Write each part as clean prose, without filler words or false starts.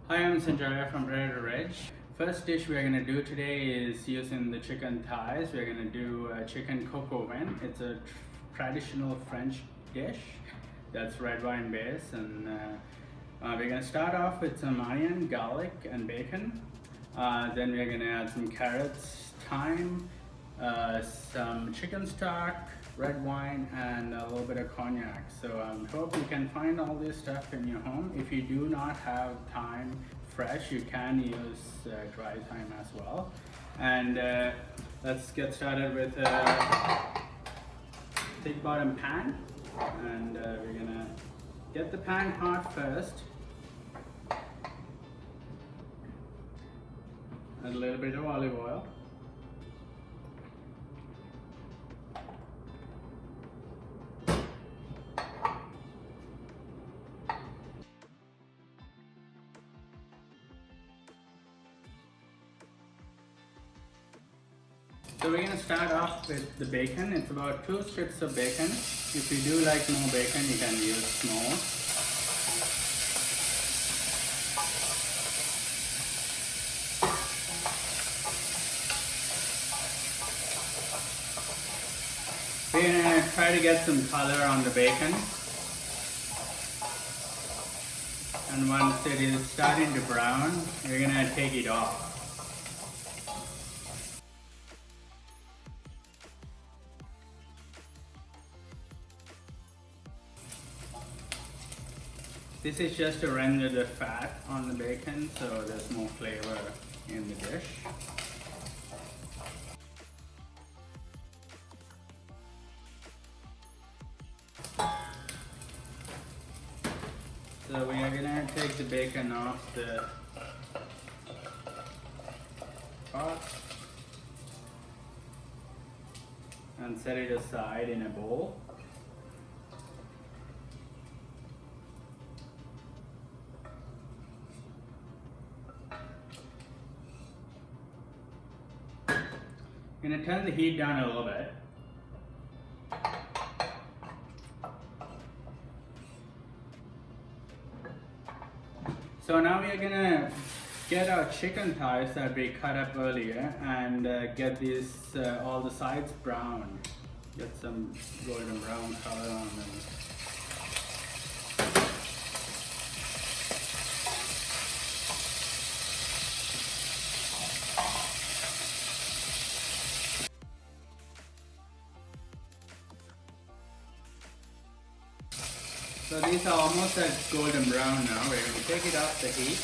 Hi, I'm Sanjaya from Predator Ridge. First dish we're going to do today is using the chicken thighs. We're going to do chicken coq-au-vin. It's a traditional French dish that's red wine based, and we're going to start off with some onion, garlic, and bacon. Then we're going to add some carrots, thyme, some chicken stock, red wine, and a little bit of cognac. So I hope you can find all this stuff in your home. If you do not have thyme fresh, you can use dry thyme as well. And let's get started with a thick bottom pan. And we're gonna get the pan hot first. Add a little bit of olive oil. So we're going to start off with the bacon. It's about 2 strips of bacon. If you do like more bacon, you can use more. We're going to try to get some color on the bacon. And once it is starting to brown, we're going to take it off. This is just to render the fat on the bacon so there's more flavor in the dish. So we are going to take the bacon off the pot and set it aside in a bowl. I'm going to turn the heat down a little bit. So now we are going to get our chicken thighs that we cut up earlier and get these all the sides brown. Get some golden brown color on them. So these are almost at golden brown now. We're going to take it off the heat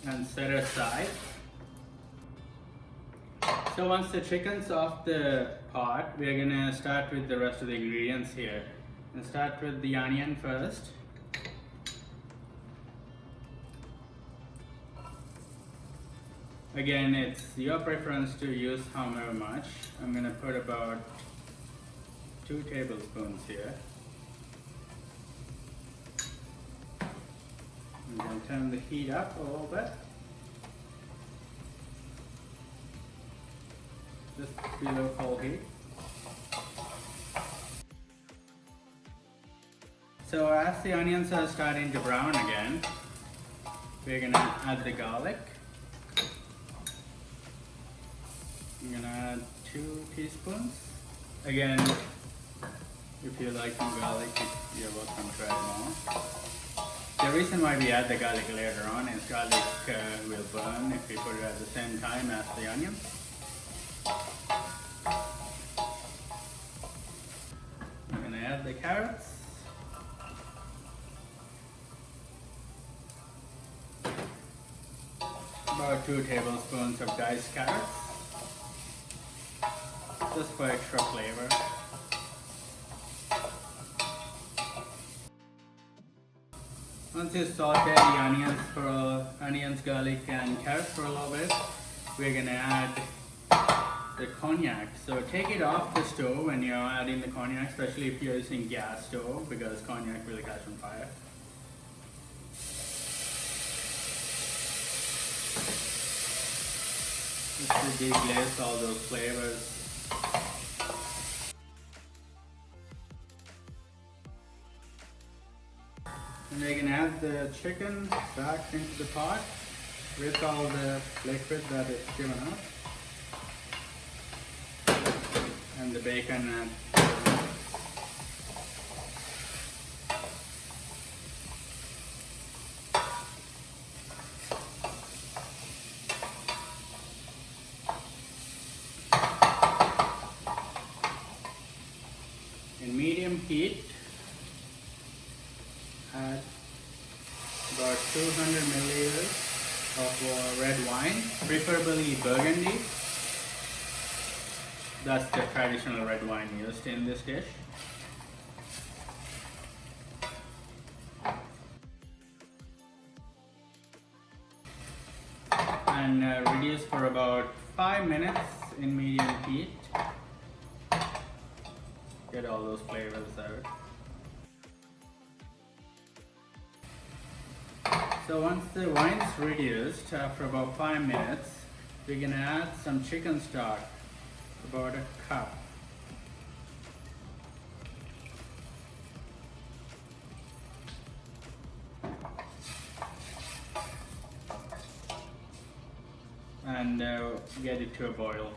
and set it aside. So once the chicken's off the pot, we're going to start with the rest of the ingredients here. And start with the onion first. Again, it's your preference to use however much. I'm going to put about 2 tablespoons here. I'm going to turn the heat up a little bit. Just below full heat. So as the onions are starting to brown again, we're going to add the garlic. I'm going to add 2 teaspoons. Again, if you like more garlic, you're welcome to add more. The reason why we add the garlic later on is garlic will burn if we put it at the same time as the onion. I'm going to add the carrots. About 2 tablespoons of diced carrots, just for extra flavor. Once you saute the onions, garlic, and carrots for a little bit, we're going to add the cognac. So take it off the stove when you're adding the cognac, especially if you're using gas stove, because cognac will catch on fire. Just to deglaze all those flavors. And we can add the chicken back into the pot with all the liquid that it's given us. And the bacon and in medium heat, add about 200 milliliters of red wine, preferably burgundy. That's the traditional red wine used in this dish. And reduce for about 5 minutes in medium heat. Get all those flavors out. So once the wine's reduced, after about 5 minutes, we can add some chicken stock, about a cup. And get it to a boil.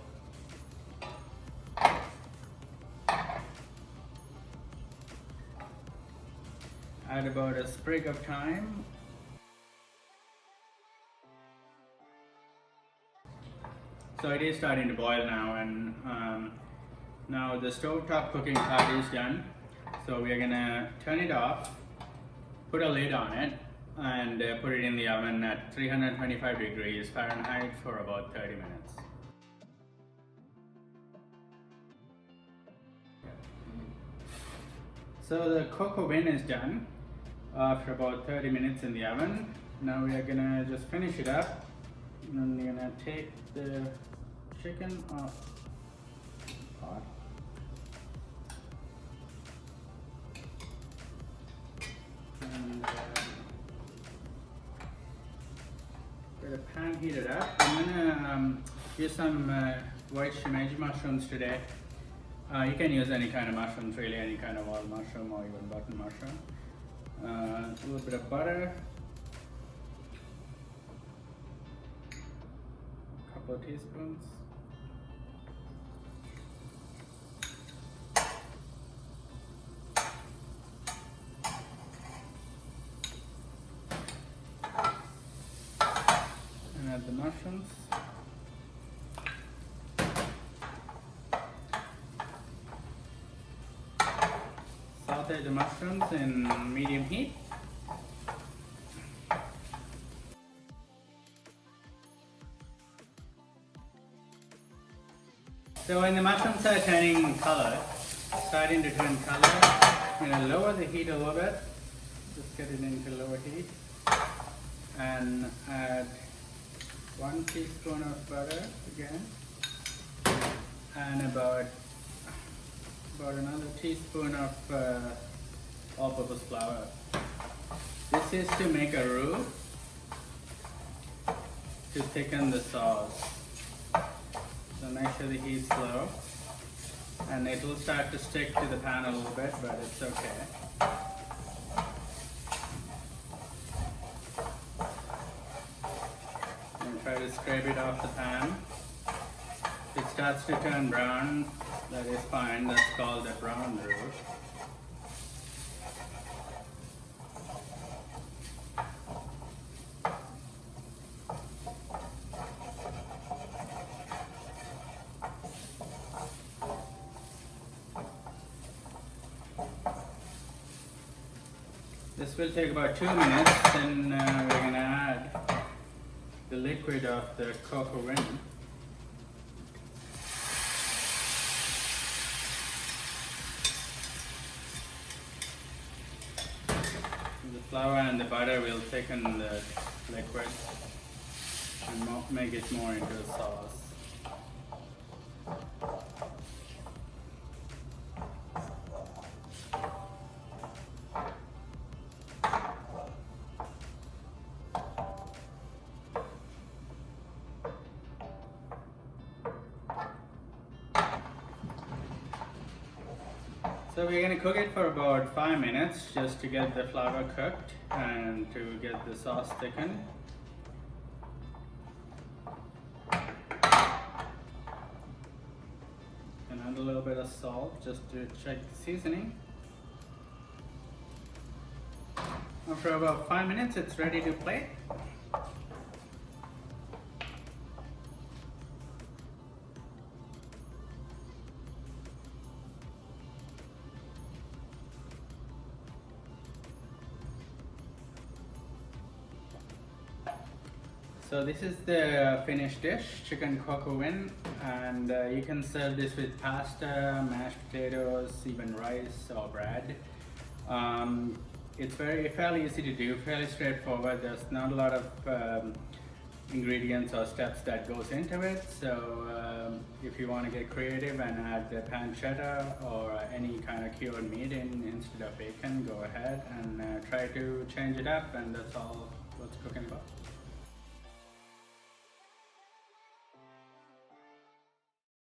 Add about a sprig of thyme. So it is starting to boil now, and now the stovetop cooking part is done. So we are gonna turn it off, put a lid on it, and put it in the oven at 325 degrees Fahrenheit for about 30 minutes. So the Coq-au-Vin is done after about 30 minutes in the oven. Now we are gonna just finish it up, and then we're gonna take the chicken off the pot. And get a pan heated up. I'm gonna use some white shimeji mushrooms today. You can use any kind of mushrooms, really, any kind of wild mushroom or even button mushroom. A little bit of butter, a couple of teaspoons. And add the mushrooms. Saute the mushrooms in medium heat. So when the mushrooms are turning color, starting to turn color, I'm going to lower the heat a little bit. Just get it into lower heat. And add 1 teaspoon of butter again. And about another teaspoon of all-purpose flour. This is to make a roux to thicken the sauce. So make sure the heat's low, and it will start to stick to the pan a little bit, but it's okay. And try to scrape it off the pan. If it starts to turn brown, that is fine. That's called a brown roux. This will take about 2 minutes, then we're going to add the liquid of the Coq-au-Vin. The flour and the butter will thicken the liquid and make it more into a sauce. So we're going to cook it for about 5 minutes just to get the flour cooked and to get the sauce thickened. And add a little bit of salt just to check the seasoning. After about 5 minutes, it's ready to plate. So this is the finished dish, chicken coq-au-vin, and you can serve this with pasta, mashed potatoes, even rice or bread. It's fairly easy to do, fairly straightforward. There's not a lot of ingredients or steps that goes into it. So if you want to get creative and add the pancetta or any kind of cured meat in instead of bacon, go ahead and try to change it up, and that's all what's cooking about.